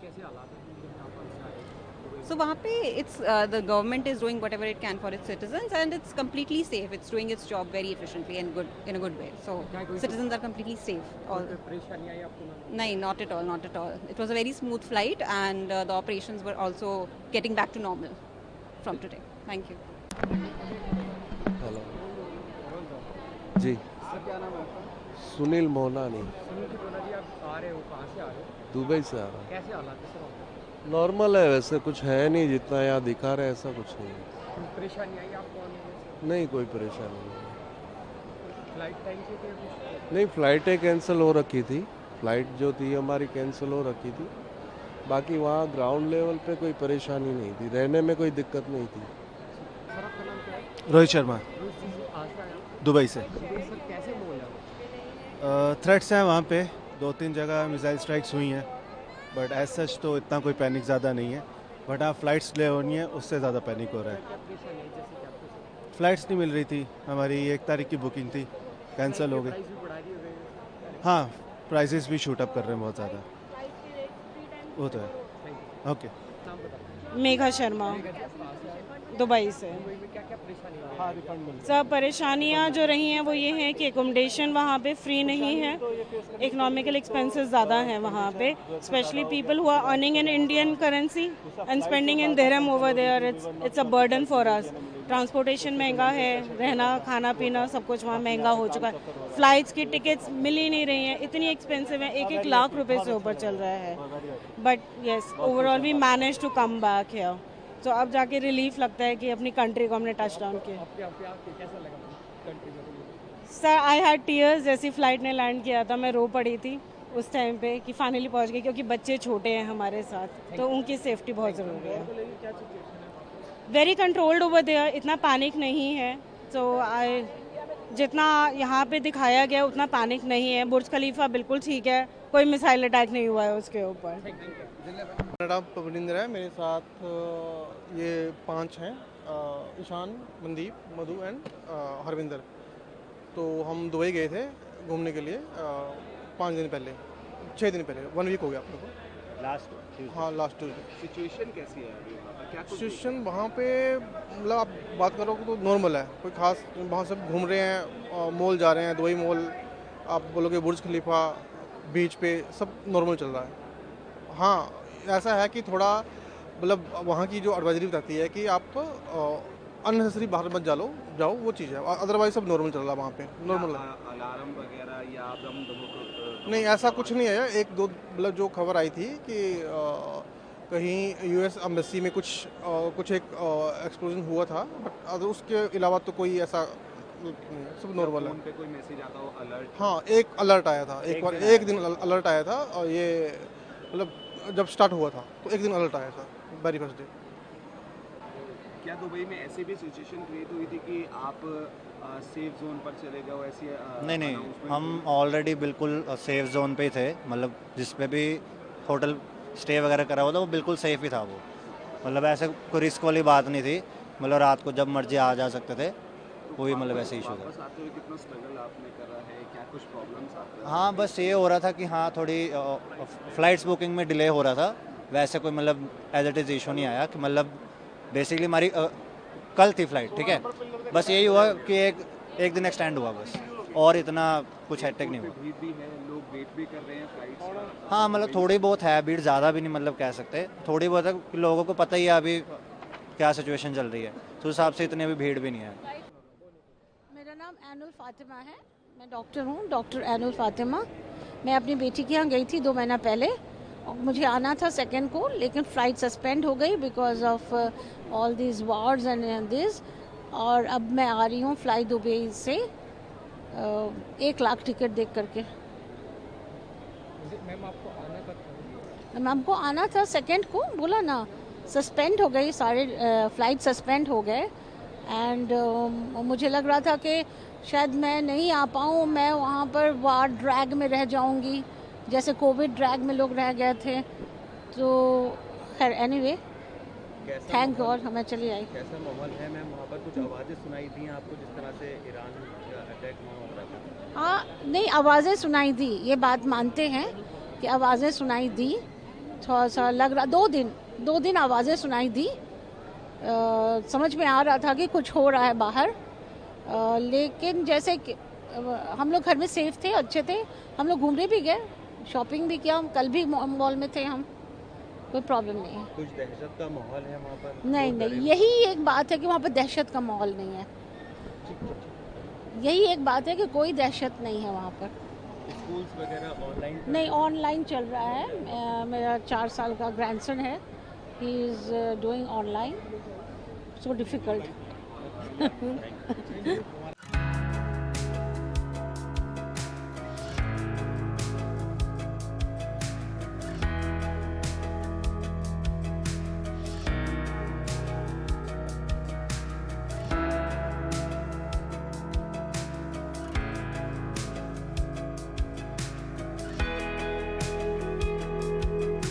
कैसे हालात हैं यहाँ पर दुबई So वहाँ पे it's the government is doing whatever it can for its citizens and it's completely safe. It's doing its job very efficiently and good in a good way. So में? क्या कोई citizens are completely safe. All कोई परेशानी आई आपको ना? no, not at all, not at all. It was a very smooth flight and the operations were also getting back to normal from today. Thank you. Hello जी, sir क्या नाम है आपका? सुनील मोहनानी, सुनील जी बोला जी, आप आ रहे हो, कहाँ से आ रहे हो? दुबई से आ रहा कैसे हालात है सर वहाँ पे? हूँ। नॉर्मल है, वैसे कुछ है नहीं, जितना यहाँ दिखा रहे ऐसा कुछ नहीं है। कोई परेशानी आई आपको आने में? नहीं, कोई परेशानी नहीं। फ्लाइट टाइम से थी कुछ? नहीं, फ्लाइटें कैंसिल हो रखी थी, फ्लाइट जो थी हमारी कैंसिल हो रखी थी। बाकी वहाँ ग्राउंड लेवल पे कोई परेशानी नहीं थी, रहने में कोई दिक्कत नहीं थी। सर आपका नाम क्या है? रोहित शर्मा, रोहित जी आज से आए हो? दुबई से। दुबई सर कैसे माहौल है वो? थ्रेट्स हैं वहाँ पे, 2-3 जगह मिसाइल स्ट्राइक्स हुई हैं, बट एज सच तो इतना कोई पैनिक ज़्यादा नहीं है। बट हाँ, फ्लाइट्स डिले होनी है, उससे ज़्यादा पैनिक हो रहा है। क्या परेशानी आई जैसे कि आपको? फ्लाइट्स नहीं मिल रही थी, हमारी 1 तारीख की बुकिंग थी, कैंसिल हो गई। प्राइस भी बढ़ा दिए हुए? हाँ, प्राइसेस भी शूट अप कर रहे हैं बहुत ज़्यादा, वो तो है। ओके। नाम बताओ। मेघा शर्मा, दुबई से। दुबई में क्या क्या परेशानी आई? हाँ रिफंड मिल सब परेशानियां जो रही हैं वो ये हैं कि एकोमोडेशन वहाँ पे फ्री नहीं है, इकोनॉमिकल एक्सपेंसेस ज़्यादा हैं वहाँ पे, specially people who are earning in Indian currency and spending in dirham over there, it's a burden for us. Transportation महंगा है, रहना खाना पीना सब कुछ वहाँ महंगा हो चुका है, फ्लाइट्स की टिकट्स मिल ही नहीं रही हैं, इतनी एक्सपेंसिव है, 1-1 लाख रुपए से ऊपर चल रहा है। But yes, overall we manage to come back here, तो अब जाके रिलीफ लगता है कि अपनी कंट्री को हमने टच डाउन किया। आपके कैसा लगा कंट्री में? सर आई हैड टीयर्स, जैसी फ्लाइट ने लैंड किया था मैं रो पड़ी थी उस टाइम पे कि फाइनली पहुंच गई, क्योंकि बच्चे छोटे हैं हमारे साथ, तो उनकी सेफ्टी बहुत ज़रूरी है। क्या सिचुएशन है? वेरी कंट्रोल्ड ओवर देयर, इतना पैनिक नहीं है। तो आई जितना यहाँ पे दिखाया गया उतना पैनिक नहीं है। बुर्ज खलीफा बिल्कुल ठीक है, कोई मिसाइल अटैक नहीं हुआ है उसके ऊपर। मेरा नाम पवनिंदर है, मेरे साथ ये 5 हैं, ईशान, मनदीप, मधु एंड हरविंदर। तो हम दुबई गए थे घूमने के लिए 5 दिन पहले, 6 दिन पहले, 1 वीक हो गया अपने को। हाँ, लास्ट ट्यूजडे। सिचुएशन कैसी है अभी वहाँ पर? क्या कुछ सिचुएशन वहाँ पे मतलब आप बात करो तो नॉर्मल है, कोई खास, वहाँ सब घूम रहे हैं, मॉल जा रहे हैं, दुबई मॉल, आप बोलोगे बुर्ज खलीफा, बीच पे सब नॉर्मल चल रहा है। हाँ, ऐसा है कि थोड़ा मतलब वहाँ की जो एडवाइजरी बताती है कि आप अननेसेसरी बाहर मत जाओ, वो चीज़ है, अदरवाइज सब नॉर्मल चल रहा है वहाँ पे, नॉर्मल है। अलार्म वगैरह या बम धमाका? नहीं, ऐसा कुछ नहीं है। 1-2 मतलब जो खबर आई थी कि कहीं यूएस एम्बेसी में कुछ एक एक्सप्लोजन हुआ था, बट अगर उसके अलावा तो कोई ऐसा नहीं है, सब नॉर्मल है। फोन पे कोई मैसेज आता हो अलर्ट? हाँ, एक अलर्ट आया था, एक दिन अलर्ट आया था, और ये मतलब जब स्टार्ट हुआ था तो एक दिन अलर्ट आया था, वेरी फर्स्ट डे। क्या दुबई में ऐसी भी सिचुएशन क्रिएट हुई थी कि आप सेफ जोन पर चले जाओ, ऐसी नहीं, announcement हम हुई? ऑलरेडी बिल्कुल सेफ जोन पे ही थे, मतलब जिस पे भी होटल स्टे वगैरह करा हुआ था वो बिल्कुल सेफ ही था वो, मतलब ऐसे कोई रिस्क वाली बात नहीं थी, मतलब रात को जब मर्जी आ जा सकते थे, कोई मतलब ऐसे इशू था। वापस आते हुए कितना स्ट्रगल आपने करा है, क्या कुछ प्रॉब्लम्स आते हैं? हाँ, बस ये हो रहा था कि हाँ थोड़ी फ़्लाइट्स बुकिंग में डिले हो रहा था, वैसे कोई मतलब एज इट इज़ इशू नहीं आया कि मतलब बेसिकली हमारी कल थी फ़्लाइट, ठीक है, बस यही हुआ कि एक दिन एक्सटेंड हुआ बस, और इतना कुछ हेक्टिक नहीं हुआ। भीड़ भी है, लोग वेट भी कर रहे हैं फ्लाइट्स? हाँ, मतलब थोड़ी बहुत है भीड़, ज़्यादा भी नहीं मतलब कह सकते, थोड़ी बहुत है, कि लोगों को पता ही है अभी क्या सिचुएशन चल रही है, तो उस हिसाब से इतनी अभी भीड़ भी नहीं है। मेरा नाम एनुल फातिमा है, मैं डॉक्टर हूँ, डॉक्टर एनुल फातिमा। मैं अपनी बेटी के यहाँ गई थी 2 महीना पहले, और मुझे आना था 2 को, लेकिन फ़्लाइट सस्पेंड हो गई because of all these wars and this, और अब मैं आ रही हूँ फ्लाई दुबई से 1 लाख टिकट देख करके। मैम आपको आना कब था? मैम को आना था 2 को, बोला ना सस्पेंड हो गई, सारे फ़्लाइट सस्पेंड हो गए, एंड मुझे लग रहा था कि शायद मैं नहीं आ पाऊँ, मैं वहाँ पर वार ड्रैग में रह जाऊँगी, जैसे कोविड ड्रैग में लोग रह गए थे। तो खैर एनीवे, थैंक गॉड हमें चली आई। कैसा माहौल है मैम वहाँ पर? कुछ आवाज़ें सुनाई दी आपको जिस तरह से ईरान अटैक वहाँ हो रहा था? हाँ, नहीं, आवाज़ें सुनाई दी, ये बात मानते हैं कि आवाज़ें सुनाई दी, थोड़ा सा लग रहा, 2 दिन आवाज़ें सुनाई दी, समझ में आ रहा था कि कुछ हो रहा है बाहर, लेकिन जैसे कि हम लोग घर में सेफ थे, अच्छे थे, हम लोग घूमने भी गए, शॉपिंग भी किया, कल भी मॉल में थे हम, कोई प्रॉब्लम नहीं है। कुछ दहशत का माहौल है वहाँ पर? नहीं, यही एक बात है कि वहाँ पर दहशत का माहौल नहीं है, यही एक बात है कि कोई दहशत नहीं है वहाँ पर। स्कूल्स वगैरह ऑनलाइन? नहीं, ऑनलाइन चल रहा है, मेरा 4 साल का ग्रैंडसन है, he is doing online, so difficult.